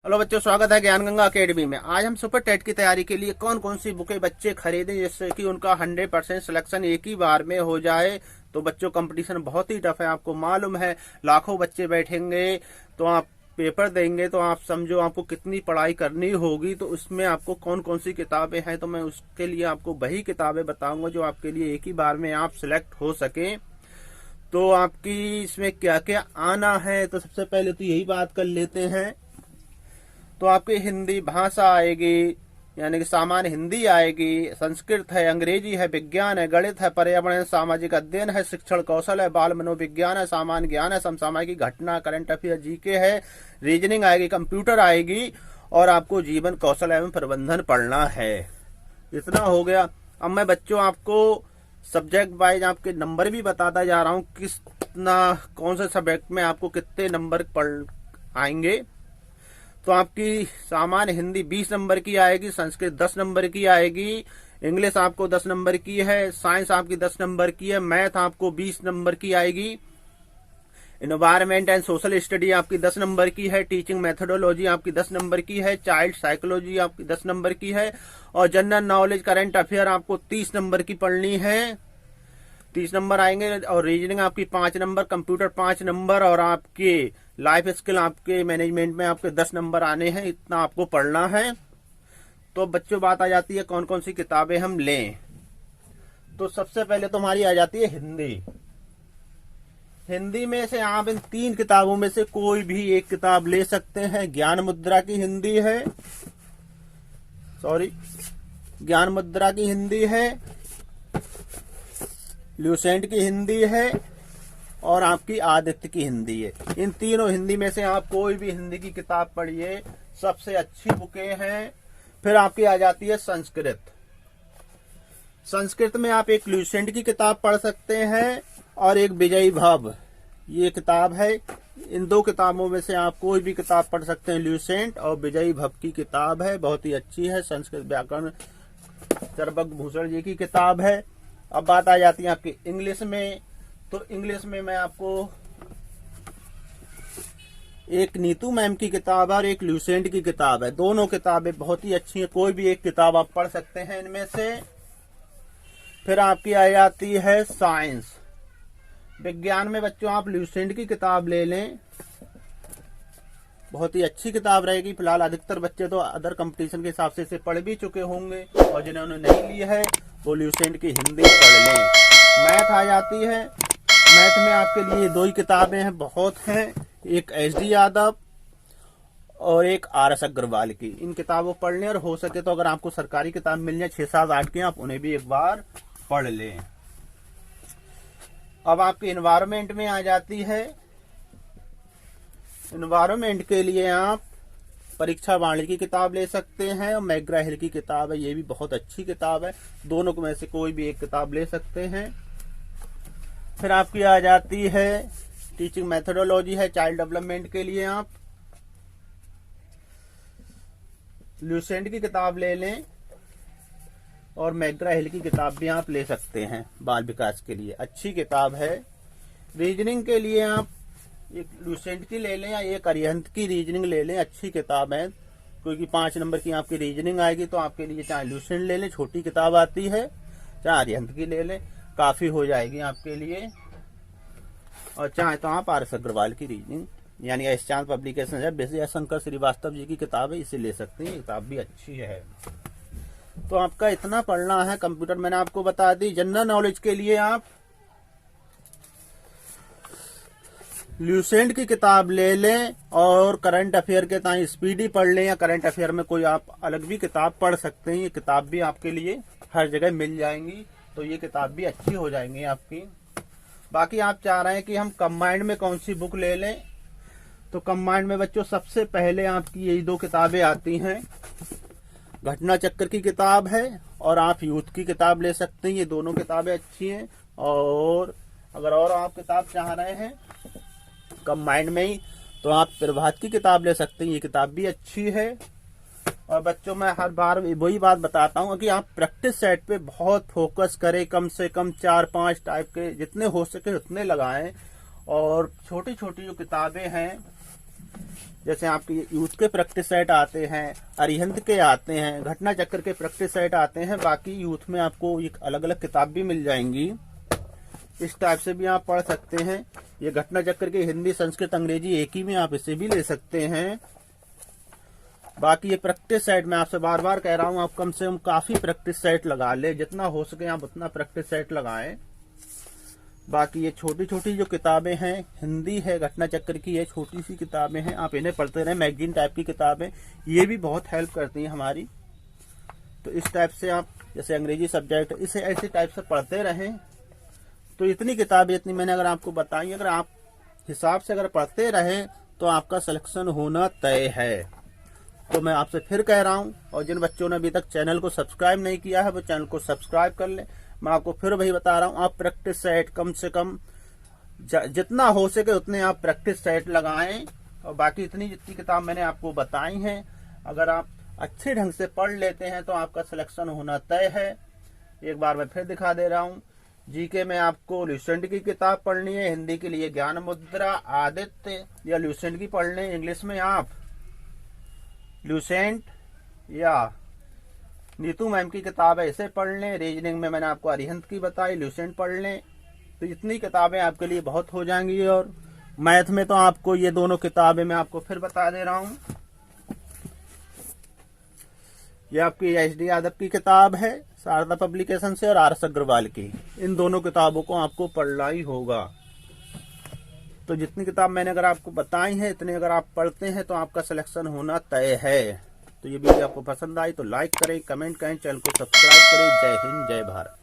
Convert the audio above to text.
Hello बच्चों, स्वागत है ज्ञान गंगा अकेडमी में। आज हम सुपर टेट की तैयारी के लिए कौन कौन सी बुकें बच्चे खरीदें जिससे कि उनका 100% सिलेक्शन एक ही बार में हो जाए। तो बच्चों, कंपटीशन बहुत ही टफ है, आपको मालूम है। लाखों बच्चे बैठेंगे तो आप पेपर देंगे, तो आप समझो आपको कितनी पढ़ाई करनी होगी। तो उसमें आपको कौन कौन सी किताबें हैं, तो मैं उसके लिए आपको वही किताबें बताऊंगा जो आपके लिए एक ही बार में आप सिलेक्ट हो सके। तो आपकी इसमें क्या क्या आना है, तो सबसे पहले तो यही बात कर लेते हैं। तो आपकी हिंदी भाषा आएगी, यानी कि सामान्य हिंदी आएगी, संस्कृत है, अंग्रेजी है, विज्ञान है, गणित है, पर्यावरण है, सामाजिक अध्ययन है, शिक्षण कौशल है, बाल मनोविज्ञान है, सामान्य ज्ञान है, समसामयिक घटना, करंट अफेयर, जीके है, रीजनिंग आएगी, कंप्यूटर आएगी, और आपको जीवन कौशल एवं प्रबंधन पढ़ना है। इतना हो गया। अब मैं बच्चों आपको सब्जेक्ट वाइज आपके नंबर भी बताता जा रहा हूँ, कौन से सब्जेक्ट में आपको कितने नंबर पढ़ आएंगे। तो आपकी सामान्य हिंदी 20 नंबर की आएगी, संस्कृत 10 नंबर की आएगी, इंग्लिश आपको 10 नंबर की है, साइंस आपकी 10 नंबर की है, मैथ आपको 20 नंबर की आएगी, इन्वायरमेंट एंड सोशल स्टडी आपकी 10 नंबर की है, टीचिंग मेथोडोलॉजी आपकी 10 नंबर की है, चाइल्ड साइकोलॉजी आपकी 10 नंबर की है, और जनरल नॉलेज करंट अफेयर आपको 30 नंबर की पढ़नी है। 30 नंबर आएंगे, और रीजनिंग आपकी 5 नंबर, कंप्यूटर 5 नंबर, और आपके लाइफ स्किल आपके मैनेजमेंट में आपके 10 नंबर आने हैं। इतना आपको पढ़ना है। तो बच्चों, बात आ जाती है कौन कौन सी किताबें हम लें। तो सबसे पहले तो हमारी आ जाती है हिंदी। हिंदी में से आप इन 3 किताबों में से कोई भी एक किताब ले सकते हैं। ज्ञान मुद्रा की हिंदी है, ज्ञान मुद्रा की हिंदी है, ल्यूसेंट की हिंदी है, और आपकी आदित्य की हिंदी है। इन तीनों हिंदी में से आप कोई भी हिंदी की किताब पढ़िए, सबसे अच्छी बुकें हैं। फिर आपकी आ जाती है संस्कृत। संस्कृत में आप एक ल्यूसेंट की किताब पढ़ सकते हैं और एक विजयी भव, ये किताब है। इन 2 किताबों में से आप कोई भी किताब पढ़ सकते हैं। ल्यूसेंट और विजयी भव की किताब है, बहुत ही अच्छी है। संस्कृत व्याकरण चरबक भूषण जी की किताब है। अब बात आ जाती है आपकी इंग्लिश में। तो इंग्लिश में मैं आपको एक नीतू मैम की किताब है और एक ल्यूसेंट की किताब है। दोनों किताबें बहुत ही अच्छी हैं, कोई भी एक किताब आप पढ़ सकते हैं इनमें से। फिर आपकी आ जाती है साइंस। विज्ञान में बच्चों आप ल्यूसेंट की किताब ले लें, बहुत ही अच्छी किताब रहेगी। फिलहाल अधिकतर बच्चे तो अदर कंपटीशन के हिसाब से इसे पढ़ भी चुके होंगे, और जिन्होंने नहीं ली है वो ल्यूसेंट की हिंदी पढ़ लें। मैथ आ जाती है। मैथ में आपके लिए 2 ही किताबें हैं, बहुत हैं, एक SD यादव और एक RS अग्रवाल की। इन किताबों पढ़ लें, और हो सके तो अगर आपको सरकारी किताब मिल जाए 6, 7, 8 की, आप उन्हें भी एक बार पढ़ लें। अब आपकी एनवायरमेंट में आ जाती है। एनवायरमेंट के लिए आप परीक्षा वाणी की किताब ले सकते हैं, और मैग्रा हिल की किताब है, ये भी बहुत अच्छी किताब है। दोनों में से कोई भी एक किताब ले सकते हैं। फिर आपकी आ जाती है टीचिंग मेथोडोलॉजी है, चाइल्ड डेवलपमेंट के लिए आप ल्यूसेंट की किताब ले लें, और मैग्रा हिल की किताब भी आप ले सकते हैं, बाल विकास के लिए अच्छी किताब है। रीजनिंग के लिए आप एक ल्यूसेंट की ले लें या एक अरिहंत की रीजनिंग ले लें, अच्छी किताब है, क्योंकि 5 नंबर की आपकी रीजनिंग आएगी। तो आपके लिए चाहे ल्यूसेंट ले लें, छोटी किताब आती है, चाहे अरिहंत की ले लें, काफी हो जाएगी आपके लिए। और चाहे तो आप RS अग्रवाल की रीजनिंग, यानी एस चांद पब्लिकेशन है, विजय शंकर श्रीवास्तव जी की किताब है, इसे ले सकते हैं, किताब भी अच्छी है। तो आपका इतना पढ़ना है। कंप्यूटर मैंने आपको बता दी। जनरल नॉलेज के लिए आप ल्यूसेंट की किताब ले लें, और करंट अफेयर के ताई स्पीडी पढ़ लें, या करंट अफेयर में कोई आप अलग भी किताब पढ़ सकते हैं। ये किताब भी आपके लिए हर जगह मिल जाएंगी, तो ये किताब भी अच्छी हो जाएंगी आपकी। बाकी आप चाह रहे हैं कि हम कंबाइंड में कौन सी बुक ले लें, तो कंबाइंड में बच्चों सबसे पहले आपकी यही 2 किताबें आती हैं। घटना चक्र की किताब है, और आप यूथ की किताब ले सकते हैं, ये दोनों किताबें अच्छी हैं। और अगर और आप किताब चाह रहे हैं कंबाइंड में ही, तो आप प्रभात की किताब ले सकते हैं, ये किताब भी अच्छी है। और बच्चों, मैं हर बार वही बात बताता हूँ कि आप प्रैक्टिस सेट पे बहुत फोकस करें, कम से कम 4-5 टाइप के जितने हो सके उतने लगाएं। और छोटी छोटी जो किताबें हैं जैसे आपके यूथ के प्रैक्टिस सेट आते हैं, अरिहंत के आते हैं, घटना चक्र के प्रैक्टिस सेट आते हैं। बाकी यूथ में आपको एक अलग अलग किताब भी मिल जाएंगी, इस टाइप से भी आप पढ़ सकते हैं। ये घटना चक्र के हिंदी, संस्कृत, अंग्रेजी एक ही में आप इसे भी ले सकते हैं। बाकी ये प्रैक्टिस सेट मैं आपसे बार बार कह रहा हूँ, आप कम से कम काफी प्रैक्टिस सेट लगा ले, जितना हो सके आप उतना प्रैक्टिस सेट लगाएं। बाकी ये छोटी छोटी जो किताबें हैं, हिंदी है, घटना चक्र की ये छोटी सी किताबें हैं, आप इन्हें पढ़ते रहें। मैगजीन टाइप की किताबें ये भी बहुत हेल्प करती हैं हमारी। तो इस टाइप से आप जैसे अंग्रेजी सब्जेक्ट इसे ऐसे टाइप से पढ़ते रहें। तो इतनी किताबें, इतनी मैंने अगर आपको बताई, अगर आप हिसाब से अगर पढ़ते रहें तो आपका सिलेक्शन होना तय है। तो मैं आपसे फिर कह रहा हूं, और जिन बच्चों ने अभी तक चैनल को सब्सक्राइब नहीं किया है वो चैनल को सब्सक्राइब कर लें। मैं आपको फिर वही बता रहा हूं, आप प्रैक्टिस सेट कम से कम जितना हो सके उतने आप प्रैक्टिस सेट लगाएं। और बाकी जितनी किताब मैंने आपको बताई हैं, अगर आप अच्छे ढंग से पढ़ लेते हैं तो आपका सिलेक्शन होना तय है। एक बार मैं फिर दिखा दे रहा हूँ, जीके में आपको ल्यूसेंट की किताब पढ़नी है, हिंदी के लिए ज्ञान मुद्रा, आदित्य या ल्यूसेंट की पढ़ लें। इंग्लिश में आप ल्यूसेंट या नीतू मैम की किताब है, इसे पढ़ लें। रीजनिंग में मैंने आपको अरिहंत की बताई, ल्यूसेंट पढ़ लें। तो इतनी किताबें आपके लिए बहुत हो जाएंगी। और मैथ में तो आपको ये दोनों किताबें मैं आपको फिर बता दे रहा हूँ, ये आपकी HD यादव की किताब है शारदा पब्लिकेशन से, और RS अग्रवाल की। इन दोनों किताबों को आपको पढ़ना ही होगा। तो जितनी किताब मैंने अगर आपको बताई है, इतने अगर आप पढ़ते हैं तो आपका सिलेक्शन होना तय है। तो ये वीडियो आपको पसंद आई तो लाइक करें, कमेंट करें, चैनल को सब्सक्राइब करें। जय हिंद, जय भारत।